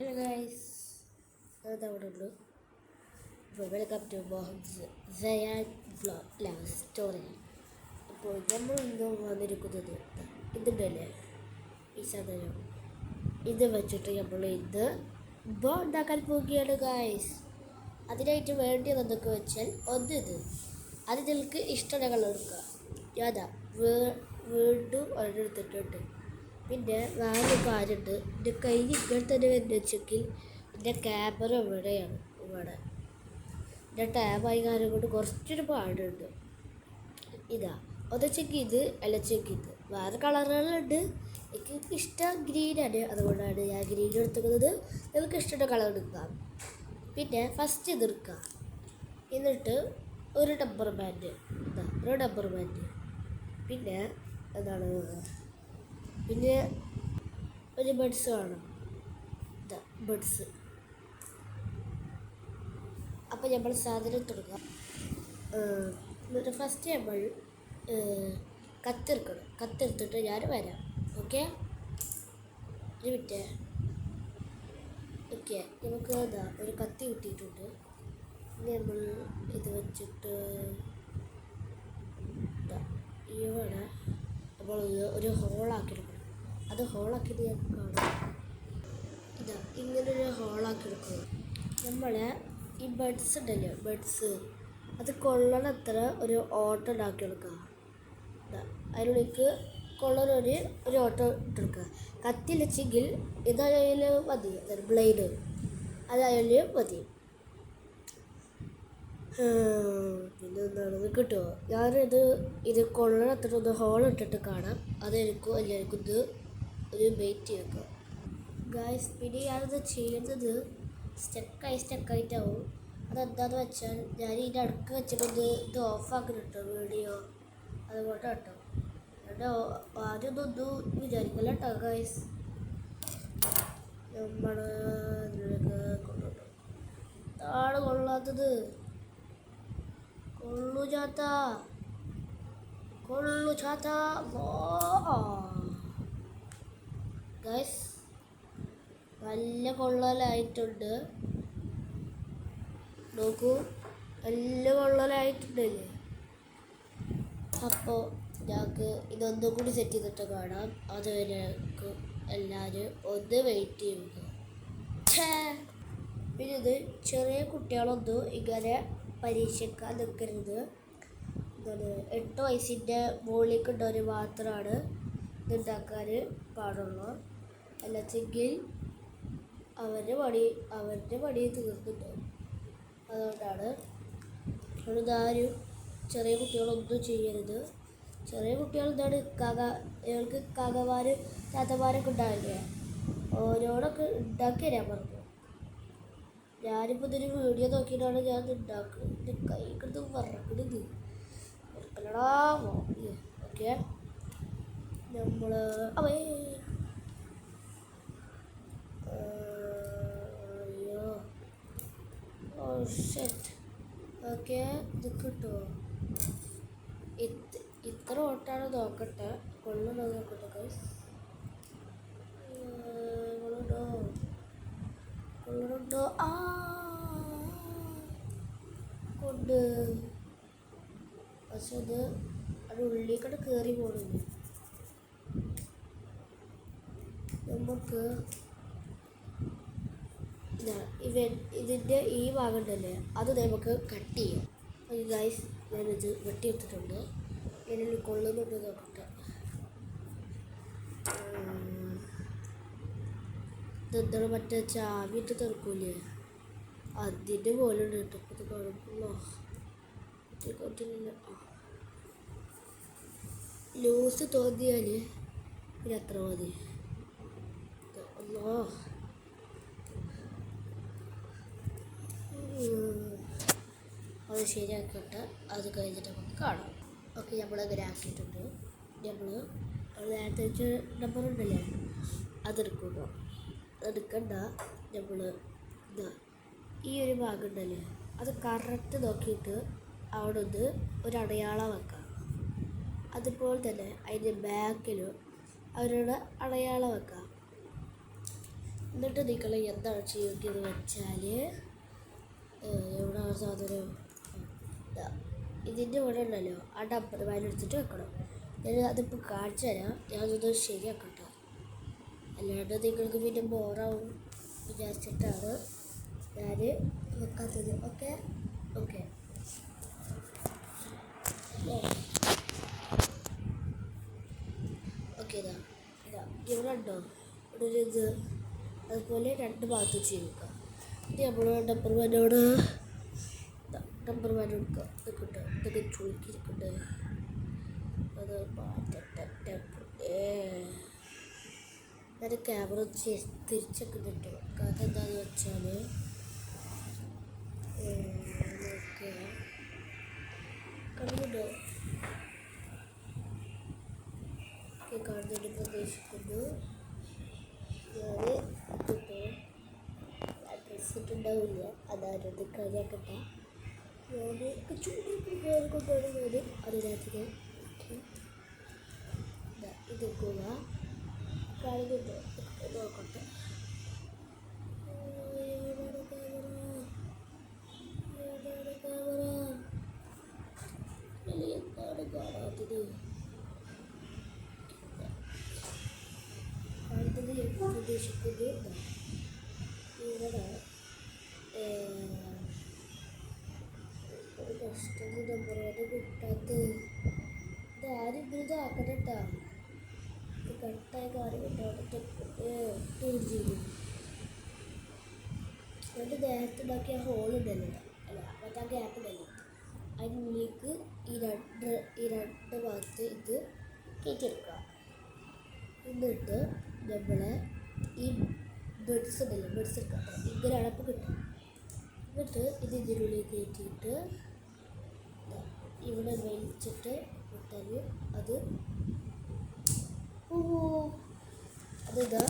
Hello guys, അതവിടെ welcome to മോഹൻസ് സയാൻ വ്ലോഗ് ലവ് സ്റ്റോറി. അപ്പോൾ നമ്മൾ ഇന്ന് വന്നിരിക്കുന്നത് ഇതിൻ്റെ ഈ സാധനം ഇത് വെച്ചിട്ട് നമ്മൾ ഇന്ന് ബോ ഉണ്ടാക്കാൻ പോവുകയാണ് ഗായ്സ്. അതിനായിട്ട് വേണ്ടിയത് എന്തൊക്കെ വെച്ചാൽ ഇത് അത് നിങ്ങൾക്ക് ഇഷ്ടമുള്ള കളർ എടുക്കുക. ഞാനാ വീണ്ടും ഒരെടുത്തിട്ടുണ്ട്. പിന്നെ വേറെ കാര്യമുണ്ട്, എൻ്റെ കയ്യിൽ ഇങ്ങനെ തന്നെ വരുന്ന വെച്ചെങ്കിൽ എൻ്റെ ക്യാമറ ഇവിടെയാണ്. എൻ്റെ ടാബായി കാര്യം കൊണ്ട് കുറച്ചൊരു പാടുണ്ട്. ഇതാ ഒന്നച്ചെങ്കിൽ ഇത് അല്ലച്ചെങ്കിൽ ഇത് വേറെ കളറുകളുണ്ട്. എനിക്ക് ഇഷ്ടം ഗ്രീനാണ്, അതുകൊണ്ടാണ് ഞാൻ ഗ്രീൻ എടുത്തുന്നത്. നിങ്ങൾക്ക് ഇഷ്ടമുള്ള കളർ എടുക്കാം. പിന്നെ ഫസ്റ്റ് ഇത് എടുക്കുക. എന്നിട്ട് ഒരു റബ്ബർ ബാൻഡ്, ഒരു റബ്ബർ ബാൻഡ്, പിന്നെ എന്താണ്, പിന്നെ ഒരു ബഡ്സ് വേണം. ബഡ്സ്. അപ്പോൾ നമ്മൾ സാധനം തുടങ്ങാം. എന്നിട്ട് ഫസ്റ്റ് നമ്മൾ കത്തെടുക്കണം. കത്തെടുത്തിട്ട് ഞാൻ വരാം. ഓക്കെ, ഒരു മിനിറ്റ്. ഓക്കെ, നമുക്ക് ഒരു കത്തി കിട്ടിയിട്ടുണ്ട്. ഇനി നമ്മൾ ഇത് വെച്ചിട്ട് ഇവിടെ നമ്മൾ ഒരു ഹോളാക്കിയെടുക്കണം. അത് ഹോളാക്കിയത് ഞാൻ കാണാം. ഇങ്ങനൊരു ഹോളാക്കിയെടുക്കുക. നമ്മളെ ഈ ബഡ്സ് ഉണ്ടല്ലോ, ബഡ്സ് അത് കൊള്ളണത്ര ഒരു ഓട്ടം ഉണ്ടാക്കിയെടുക്കുക. അതിനുള്ളിലേക്ക് ഒരു ഓട്ടം ഇട്ടെടുക്കുക. കത്തി വെച്ചെങ്കിൽ ഇതായാലും മതി, ബ്ലേഡ് അതായാലും മതി. പിന്നെ എന്താണെന്ന് കിട്ടുമോ? ഇത് കൊള്ളണത്ര ഒന്ന് ഹോൾ ഇട്ടിട്ട് കാണാം. അതെനിക്കും എല്ലാവർക്കും ഇത് ഒരു വെയിറ്റ് ചെയ്യുക ഗായ്സ്. പിന്നെ ഞാനത് ചെയ്യുന്നത് സ്റ്റക്കായിട്ടാവും. അതെന്താണെന്ന് വെച്ചാൽ ഞാൻ ഇതിൻ്റെ അടുക്ക് വെച്ചിട്ട് ഇത് ഓഫാക്കുന്നുട്ടോ വീഡിയോ, അതുകൊണ്ട് കേട്ടോ. ആദ്യമൊന്നും വിചാരിക്കില്ല കേട്ടോ ഗായ്സ്. നമ്മൾ കൊണ്ടുപോട്ടോ ആണ് കൊള്ളാത്തത്. കൊള്ളു ചാത്ത ഗൈസ്, നല്ല കൊള്ളലായിട്ടുണ്ട്. നോക്കൂ, നല്ല കൊള്ളലായിട്ടുണ്ടല്ലേ. അപ്പോൾ ഞങ്ങൾക്ക് ഇതൊന്നും കൂടി സെറ്റ് ചെയ്തിട്ട് കാണാം. അതുവരെ എല്ലാവരും ഒന്ന് വെയിറ്റ് ചെയ്യുക. പിന്നെ ഇത് ചെറിയ കുട്ടികളൊന്നും ഇങ്ങനെ പരീക്ഷിക്കാൻ നിൽക്കരുത്. 8 വയസ്സിൻ്റെ മുകളിലേക്കുള്ളവർ മാത്രമാണ് ഇതുണ്ടാക്കാൻ പാടുള്ളൂ. അല്ലെച്ചെങ്കിൽ അവരുടെ പണി തീർന്നിട്ടുണ്ടാവും. അതുകൊണ്ടാണ് ഇതാരും ചെറിയ കുട്ടികളൊന്നും ചെയ്യരുത്. ചെറിയ കുട്ടികൾ ഞങ്ങൾക്ക് കാക്കമാരും താത്തമാരൊക്കെ ഉണ്ടാവില്ലേ, ഓരോടൊക്കെ ഉണ്ടാക്കി തരാൻ പറഞ്ഞു. ഞാനിപ്പോൾ ഇതൊരു വീഡിയോ നോക്കിയിട്ടാണ് ഞാൻ ഉണ്ടാക്കുക. എൻ്റെ കൈ കിടന്ന് വറക്കണത് വറക്കലടാ. ഓക്കെ, നമ്മൾ അയ്യോ ഷെറ്റ്. ഓക്കെ, ഇത് കിട്ടുമോ? ഇത്ര ഓട്ടാണ് നോക്കട്ടെ. കൊള്ളുണ്ടോ നോക്കട്ടെ ഗൈസ്. കൊള്ളുന്നുണ്ടോ? കൊണ്ട് പക്ഷെ അത് ഉള്ളിലേക്കടെ കയറി പോകുന്നു. നമുക്ക് ഇതിൻ്റെ ഈ ഭാഗം ഉണ്ടല്ലേ, അത് നമുക്ക് കട്ട് ചെയ്യാം. അപ്പോൾ ഗൈസ്, ഞാനിത് വെട്ടിയെടുത്തിട്ടുണ്ട്. ഇതിൽ കൊള്ളുന്നുണ്ട് നോക്കട്ടെ. ഇതെന്താണ് മറ്റേ ചാവിട്ട് തുറക്കൂലേ, അതിൻ്റെ പോലെ ഉണ്ട് കേട്ടോ. ഇത് കുഴപ്പമില്ല, ലൂസ് തോന്നിയാൽ പിന്നെ അത്ര മതി. അത് ശരിയാക്കിയിട്ട് അത് കഴിഞ്ഞിട്ട് നമുക്ക് കാണാം. ഓക്കെ, നമ്മളങ്ങനെ ആക്കിയിട്ടുണ്ട്. നമ്മൾ നേരത്തെ വെച്ച നമ്പർ ഉണ്ടല്ലേ, അതെടുക്കുക. അതെടുക്കണ്ട. നമ്മൾ ഈ ഒരു ഭാഗം ഉണ്ടല്ലേ, അത് കറക്റ്റ് നോക്കിയിട്ട് അവിടെ ഒന്ന് ഒരു അടയാളം വെക്കാം. അതുപോലെ തന്നെ അതിൻ്റെ ബാക്കിലും അവരുടെ അടയാളം വെക്കാം. എന്നിട്ട് നിങ്ങൾ എന്താണ് ചെയ്യേണ്ടതെന്ന് വെച്ചാൽ എവിടെ സാധനം ഇതിൻ്റെ ഇവിടെ ഉണ്ടല്ലോ ആ ഡബ്ബർ വാലെടുത്തിട്ട് വെക്കണം. ഞാൻ അതിപ്പോൾ കാണിച്ചു തരാം. ഞാനത് ശരിയാക്കട്ടെ, അല്ലാണ്ട് നിങ്ങൾക്ക് പിന്നെ ബോറാവും വിചാരിച്ചിട്ടാണ് ഞാൻ വെക്കാത്തത്. ഓക്കെ ഓക്കെ ഓക്കെ ഇതാ ഇവിടെ ഉണ്ടോ ഇവിടെ ഒരു ഇത്, അതുപോലെ രണ്ട് ഭാഗത്ത് ചെയ്യുക. ഇത് നമ്മൾ ഡബ്ബർ വാനോട് എടുക്കുക. ഇത് കിട്ടുക, ഇതൊക്കെ ചുളുക്കിയിരിക്കട്ടെ. അത് മാറ്റട്ടെ. ഞാൻ ക്യാമറ തിരിച്ചൊക്കെ കിട്ടും. കാരണം എന്താണെന്ന് വെച്ചാൽ കണ്ടുണ്ടോ കാണുന്നതിന് പ്രതീക്ഷിക്കുന്നു. ഞാൻ ഇതിപ്പോൾ ഡ്രസ്സ് ഇട്ടുണ്ടാവില്ല, അതായത് കളിയാക്കട്ടെ. ഞാൻ ചൂടിക്കൊണ്ടാണ് ഞാൻ അതിനകത്ത് ഇതെക്കുക കാണുന്നുണ്ടോ നോക്കട്ടെ. എന്താണ് കാണാത്തത്? പ്രതീക്ഷിക്കുന്നത് ഇവിടെ ഒരു കഷ്ടത്തിൽ നമ്പറായിട്ട് കിട്ടാത്ത ഇതാരും ഇതാക്കട്ടെ കേട്ടോ. ഇത് കട്ടായ കാര്യം കേട്ടോ. ടൂർ ചെയ്തു എന്നിട്ട് നേരത്തെ ഉണ്ടാക്കിയ ഹോളുണ്ടല്ലോ, അല്ല മറ്റേ ഗ്യാപ്പ് ഉണ്ടല്ലോ, അതിനുള്ളിലേക്ക് ഈ രണ്ട് ഭാഗത്ത് ഇത് കയറ്റിയെടുക്കുക. എന്നിട്ട് നമ്മളെ ഈ ബെഡ്സ് ഉണ്ടല്ലോ, ബെഡ്സ് എടുക്കുക. ഇങ്ങനെ അടപ്പ് കിട്ടും. എന്നിട്ട് ഇത് ഇതിനുള്ളിൽ കയറ്റിയിട്ട് ഇവിടെ വലിച്ചിട്ട് വിട്ടാൽ അത് അതിതാ